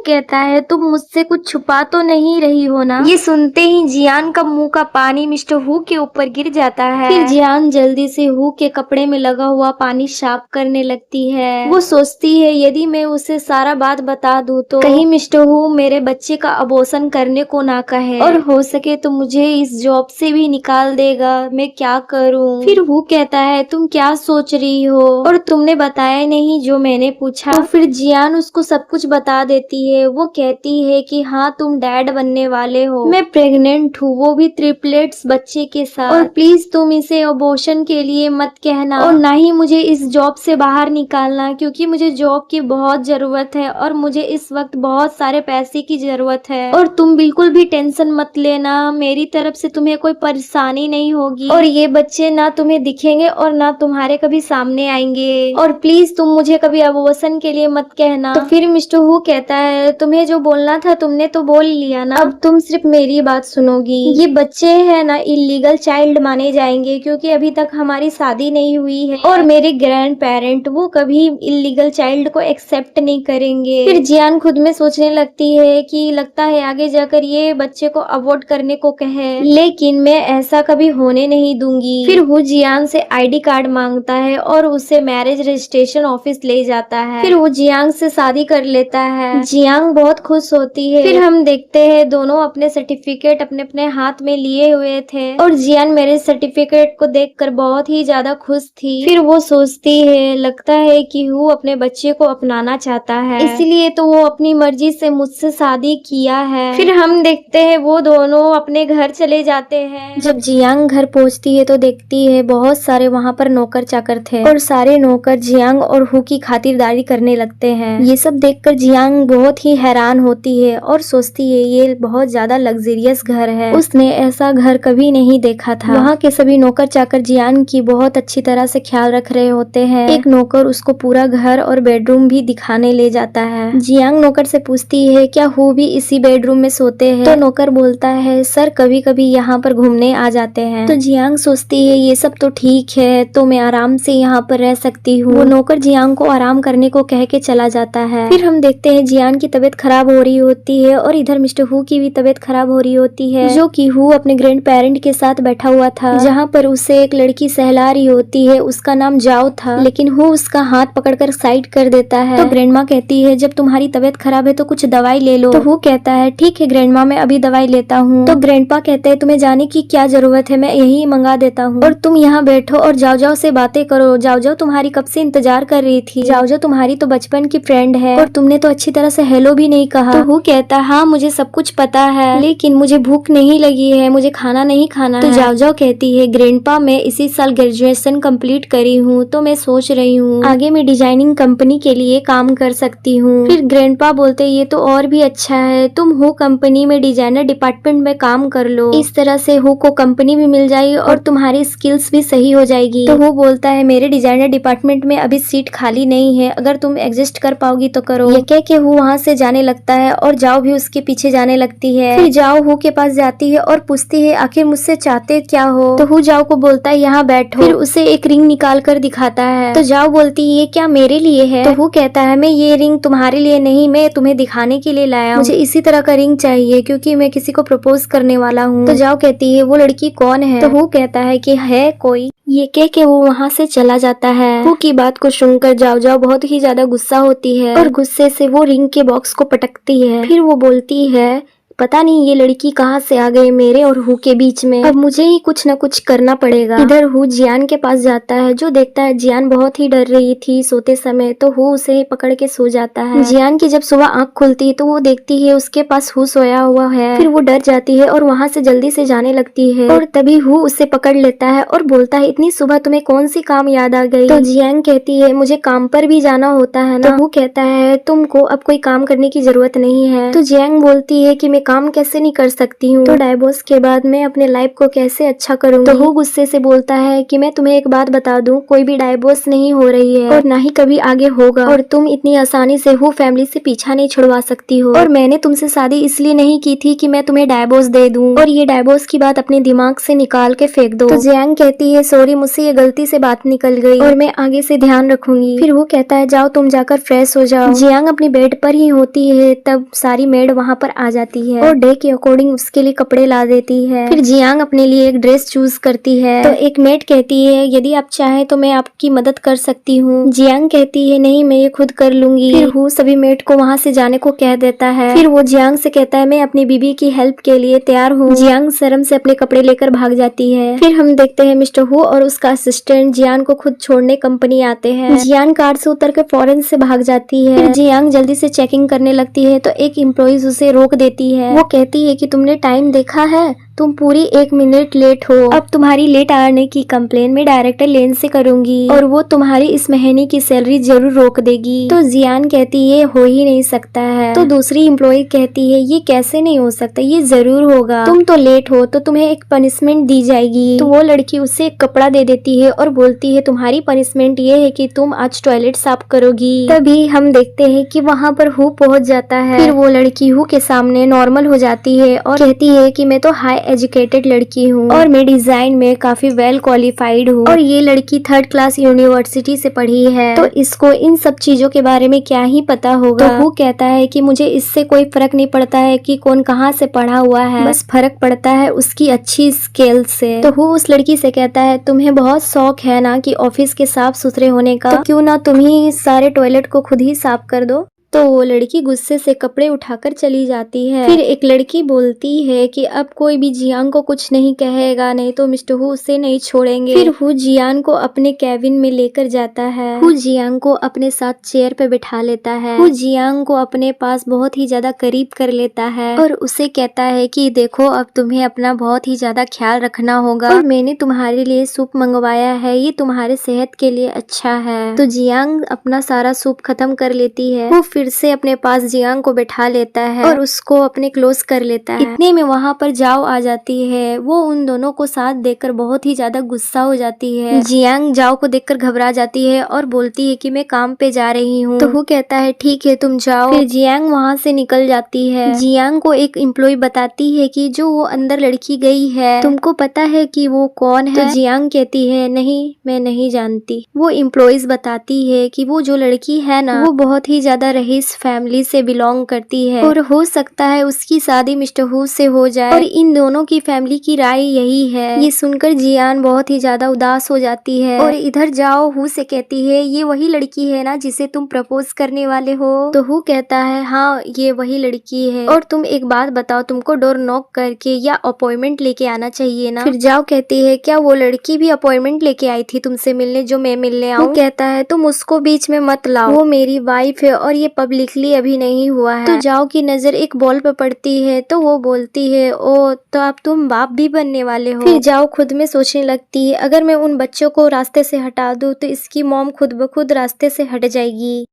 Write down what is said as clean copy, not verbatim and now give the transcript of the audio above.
कहता है तुम मुझसे कुछ छुपा तो नहीं रही हो ना। ये सुनते ही जियान का मुंह का पानी मिस्टर हु के ऊपर गिर जाता है। फिर जियान जल्दी से हु के कपड़े में लगा हुआ पानी साफ करने लगती है। वो सोचती है यदि मैं उसे सारा बात बता दूं तो कहीं मिस्टर हु मेरे बच्चे का अबॉर्शन करने को ना कहे और हो सके तो मुझे इस जॉब से भी निकाल देगा। मैं क्या करूं? फिर हु कहता है तुम क्या सोच रही हो और तुमने बताया नहीं जो मैंने पूछा। तो फिर जियान उसको सब कुछ बता देती है। वो कहती है कि हाँ तुम डैड बनने वाले हो, मैं प्रेग्नेंट हूँ, वो भी ट्रिपलेट्स बच्चे के साथ, और प्लीज तुम इसे अबॉर्शन के लिए मत कहना और ना ही मुझे इस जॉब से बाहर निकालना, क्योंकि मुझे जॉब की बहुत जरूरत है और मुझे इस वक्त बहुत सारे पैसे की जरूरत है। और तुम बिल्कुल भी टेंशन मत लेना, मेरी तरफ से तुम्हें कोई परेशानी नहीं होगी और ये बच्चे ना तुम्हें दिखेंगे और ना तुम्हारे कभी सामने आएंगे, और प्लीज तुम मुझे कभी अबॉर्शन के लिए मत कहना। तो फिर मिस्टर हु कहता है तुम्हें जो बोलना था तुमने तो बोल लिया ना, अब तुम सिर्फ मेरी बात सुनोगी। ये बच्चे हैं ना इलीगल चाइल्ड माने जाएंगे क्योंकि अभी तक हमारी शादी नहीं हुई है और मेरे ग्रैंड पेरेंट वो कभी इलीगल चाइल्ड को एक्सेप्ट नहीं करेंगे। फिर जियान खुद में सोचने लगती है कि लगता है आगे जाकर ये बच्चे को अवॉइड करने को कहे, लेकिन मैं ऐसा कभी होने नहीं दूंगी। फिर वो जियान से आईडी कार्ड मांगता है और उसे मैरिज रजिस्ट्रेशन ऑफिस ले जाता है। फिर वो जियांग से शादी कर लेता है। जियांग बहुत खुश होती है। फिर हम देखते हैं दोनों अपने सर्टिफिकेट अपने अपने हाथ में लिए हुए थे और जियान मैरिज सर्टिफिकेट को देखकर बहुत ही ज्यादा खुश थी। फिर वो सोचती है लगता है कि वो अपने बच्चे को अपनाना चाहता है, इसलिए तो वो अपनी मर्जी से मुझसे शादी किया है। फिर हम देखते हैं वो दोनों अपने घर चले जाते हैं। जब जियांग घर पहुंचती है तो देखती है बहुत सारे वहाँ पर नौकर चाकर थे और सारे नौकर जियांग और हु की खातिरदारी करने लगते हैं। ये सब देखकर जियांग बहुत ही हैरान होती है और सोचती है ये बहुत ज्यादा लग्जरियस घर है, उसने ऐसा घर कभी नहीं देखा था। वहाँ के सभी नौकर चाकर जियांग की बहुत अच्छी तरह से ख्याल रख रहे होते हैं। एक नौकर उसको पूरा घर और बेडरूम भी दिखाने ले जाता है। जियांग नौकर से पूछती है क्या हु भी इसी बेडरूम में सोते हैं? तो नौकर बोलता है सर कभी कभी यहाँ पर घूमने आ जाते हैं। तो जियांग सोचती है ये सब तो ठीक है, तो मैं आराम से यहाँ पर रह सकती हूँ। वो नौकर जियांग को आराम करने को कह के चला जाता है। फिर हम देखते हैं जियान की तबीयत खराब हो रही होती है और इधर मिस्टर हु की भी तबीयत खराब हो रही होती है, जो कि हु अपने ग्रैंड पेरेंट के साथ बैठा हुआ था, जहाँ पर उसे एक लड़की सहला रही होती है। उसका नाम जाओ था, लेकिन हु उसका हाथ पकड़कर साइड कर देता है। तो ग्रैंडमा कहती है जब तुम्हारी तबीयत खराब है तो कुछ दवाई ले लो। तो हु कहता है ठीक है ग्रैंडमा मैं अभी दवाई लेता हूँ। तो ग्रैंडपा कहते हैं तुम्हें जाने की क्या जरूरत है, मैं यही मंगा देता हूँ और तुम यहाँ बैठो और जाओ जाओ से बातें करो। जाओ जाओ तुम्हारी कब से इंतजार कर रही थी, जाओ जाओ तुम्हारी तो बचपन की फ्रेंड है और तुमने तो अच्छी तरह से हेलो भी नहीं कहा। तो हु कहता हाँ मुझे सब कुछ पता है, लेकिन मुझे भूख नहीं लगी है, मुझे खाना नहीं खाना। तो जाओ जाओ कहती है ग्रैंडपा मैं इसी साल ग्रेजुएशन कंप्लीट करी हूँ, तो मैं सोच रही हूँ आगे मैं डिजाइनिंग कंपनी के लिए काम कर सकती हूँ। फिर ग्रैंडपा बोलते ये तो और भी अच्छा है, तुम हु कंपनी में डिजाइनर डिपार्टमेंट में काम कर लो, इस तरह से हु को कंपनी भी मिल जाएगी और तुम्हारी स्किल्स भी सही हो जाएगी। तो हु बोलता है मेरे डिजाइनर डिपार्टमेंट में अभी सीट खाली नहीं है, अगर तुम एडजस्ट कर पाओगी तो करो। ये कह के हु वहाँ से जाने लगता है और जाओ भी उसके पीछे जाने लगती है। फिर जाओ हु के पास जाती है और पूछती है आखिर मुझसे चाहते क्या हो। तो हु जाओ को बोलता है यहाँ बैठो। फिर उसे एक रिंग निकाल कर दिखाता है। तो जाओ बोलती है ये क्या मेरे लिए है? तो हु कहता है मैं ये रिंग तुम्हारे लिए नहीं, मैं तुम्हें दिखाने के लिए लाया हूँ, मुझे इसी तरह का रिंग चाहिए क्योंकि मैं किसी को प्रपोज करने वाला हूँ। तो जाओ कहती है वो लड़की कौन है? तो हु कहता है कि है कोई। ये कह के वो वहाँ से चला जाता है। हु की बात को सुनकर जाओ जाओ बहुत ही ज्यादा गुस्सा होती है और गुस्से से वो रिंग के बॉक्स को पटकती है। फिर वो बोलती है पता नहीं ये लड़की कहाँ से आ गई मेरे और हु के बीच में, अब मुझे ही कुछ न कुछ करना पड़ेगा। इधर हु जियान के पास जाता है, जो देखता है जियान बहुत ही डर रही थी सोते समय, तो हु उसे पकड़ के सो जाता है। जियान की जब सुबह आंख खुलती है तो वो देखती है उसके पास हु सोया हुआ है। फिर वो डर जाती है और वहाँ से जल्दी से जाने लगती है और तभी हु उसे पकड़ लेता है और बोलता है इतनी सुबह तुम्हें कौन सी काम याद आ गई? तो जियान कहती है मुझे काम पर भी जाना होता है ना। तो हु कहता है तुमको अब कोई काम करने की जरूरत नहीं है। तो जियांग बोलती है कि मैं काम कैसे नहीं कर सकती हूँ, तो डाइवोर्स के बाद मैं अपने लाइफ को कैसे अच्छा करूंगी। तो हु गुस्से से बोलता है कि मैं तुम्हें एक बात बता दूं, कोई भी डाइवोर्स नहीं हो रही है और ना ही कभी आगे होगा, और तुम इतनी आसानी से हु फैमिली से पीछा नहीं छुड़वा सकती हो, और मैंने तुमसे शादी इसलिए नहीं की थी कि मैं तुम्हें डाइवोर्स दे दूं, और ये डाइवोर्स की बात अपने दिमाग से निकाल के फेंक दो। तो जियांग कहती है सॉरी, मुझसे ये गलती से बात निकल गई और मैं आगे से ध्यान रखूंगी। फिर वो कहता है जाओ तुम जाकर फ्रेश हो जाओ। जियांग अपनी बेड पर ही होती है, तब सारी मेड वहाँ पर आ जाती है और डे के अकॉर्डिंग उसके लिए कपड़े ला देती है। फिर जियांग अपने लिए एक ड्रेस चूज करती है, तो एक मेड कहती है यदि आप चाहें तो मैं आपकी मदद कर सकती हूँ। जियांग कहती है नहीं, मैं ये खुद कर लूंगी। फिर हु सभी मेड को वहाँ से जाने को कह देता है। फिर वो जियांग से कहता है मैं अपनी बीबी की हेल्प के लिए तैयार हूँ। जियांग शर्म से अपने कपड़े लेकर भाग जाती है। फिर हम देखते हैं मिस्टर हु और उसका असिस्टेंट जियान को खुद छोड़ने कंपनी आते हैं। जियान कार से उतर कर फौरन से भाग जाती है। फिर जियांग जल्दी से चेकिंग करने लगती है, तो एक एम्प्लॉइज उसे रोक देती है। वो कहती है कि तुमने टाइम देखा है, तुम पूरी 1 मिनट लेट हो। अब तुम्हारी लेट आने की कंप्लेन मैं डायरेक्टर लेन से करूंगी और वो तुम्हारी इस महीने की सैलरी जरूर रोक देगी। तो जियान कहती है ये हो ही नहीं सकता है। तो दूसरी एम्प्लॉय कहती है ये कैसे नहीं हो सकता, ये जरूर होगा, तुम तो लेट हो तो तुम्हें एक पनिशमेंट दी जाएगी। तो वो लड़की उसे एक कपड़ा दे देती है और बोलती है तुम्हारी पनिशमेंट ये है कि तुम आज टॉयलेट साफ करोगी। तभी हम देखते हैं कि वहाँ पर हु पहुँच जाता है। फिर वो लड़की हु के सामने नॉर्मल हो जाती है और कहती है कि मैं तो हाई एजुकेटेड लड़की हूँ और मैं डिजाइन में काफी वेल क्वालिफाइड हूँ, और ये लड़की 3rd क्लास यूनिवर्सिटी से पढ़ी है, तो इसको इन सब चीजों के बारे में क्या ही पता होगा। तो हु कहता है कि मुझे इससे कोई फर्क नहीं पड़ता है कि कौन कहाँ से पढ़ा हुआ है, बस फर्क पड़ता है उसकी अच्छी स्किल से। तो हु उस लड़की से कहता है तुम्हें बहुत शौक है ना कि ऑफिस के साफ सुथरे होने का, तो क्यों ना तुम ही सारे टॉयलेट को खुद ही साफ कर दो। तो वो लड़की गुस्से से कपड़े उठाकर चली जाती है। फिर एक लड़की बोलती है कि अब कोई भी जियांग को कुछ नहीं कहेगा, नहीं तो मिस्टर हु उसे नहीं छोड़ेंगे। फिर हु जियांग को अपने कैबिन में लेकर जाता है। हु जियांग को अपने साथ चेयर पे बिठा लेता है। हु जियांग को अपने पास बहुत ही ज्यादा करीब कर लेता है और उसे कहता है कि देखो अब तुम्हें अपना बहुत ही ज्यादा ख्याल रखना होगा, और मैंने तुम्हारे लिए सूप मंगवाया है, ये तुम्हारे सेहत के लिए अच्छा है। तो जियांग अपना सारा सूप खत्म कर लेती है। वो फिर से अपने पास जियांग को बैठा लेता है और उसको अपने क्लोज कर लेता है। इतने में वहाँ पर जाओ आ जाती है। वो उन दोनों को साथ देखकर बहुत ही ज्यादा गुस्सा हो जाती है। जियांग जाओ को देखकर घबरा जाती है और बोलती है कि मैं काम पे जा रही हूँ। तो वो कहता है ठीक है तुम जाओ। फिर जियांग वहाँ से निकल जाती है। जियांग को एक एम्प्लॉय बताती है कि जो वो अंदर लड़की गई है, तुमको पता है कि वो कौन है? तो जियांग कहती है नहीं, मैं नहीं जानती। वो एम्प्लॉइज बताती है कि वो जो लड़की है ना, वो बहुत ही ज्यादा रईस फैमिली से बिलोंग करती है और हो सकता है उसकी शादी मिस्टर हु से हो जाए, और इन दोनों की फैमिली की राय यही है। ये सुनकर जियान बहुत ही ज्यादा उदास हो जाती है और इधर जाओ हु से कहती है ये वही लड़की है ना जिसे तुम प्रपोज करने वाले हो? तो हु कहता है हाँ ये वही लड़की है, और तुम एक बात बताओ, तुमको डोर नॉक करके या अपॉइंटमेंट लेके आना चाहिए ना? फिर जाओ कहती है क्या वो लड़की भी अपॉइंटमेंट लेके आई थी तुमसे मिलने जो मैं मिलने आऊँ? कहता है तुम उसको बीच में मत लाओ, वो मेरी वाइफ है और ये पब्लिकली अभी नहीं हुआ है। तो जाओ की नजर एक बॉल पे पड़ती है तो वो बोलती है ओ तो अब तुम बाप भी बनने वाले हो। फिर जाओ खुद में सोचने लगती है अगर मैं उन बच्चों को रास्ते से हटा दूं तो इसकी मॉम खुद ब खुद रास्ते से हट जाएगी।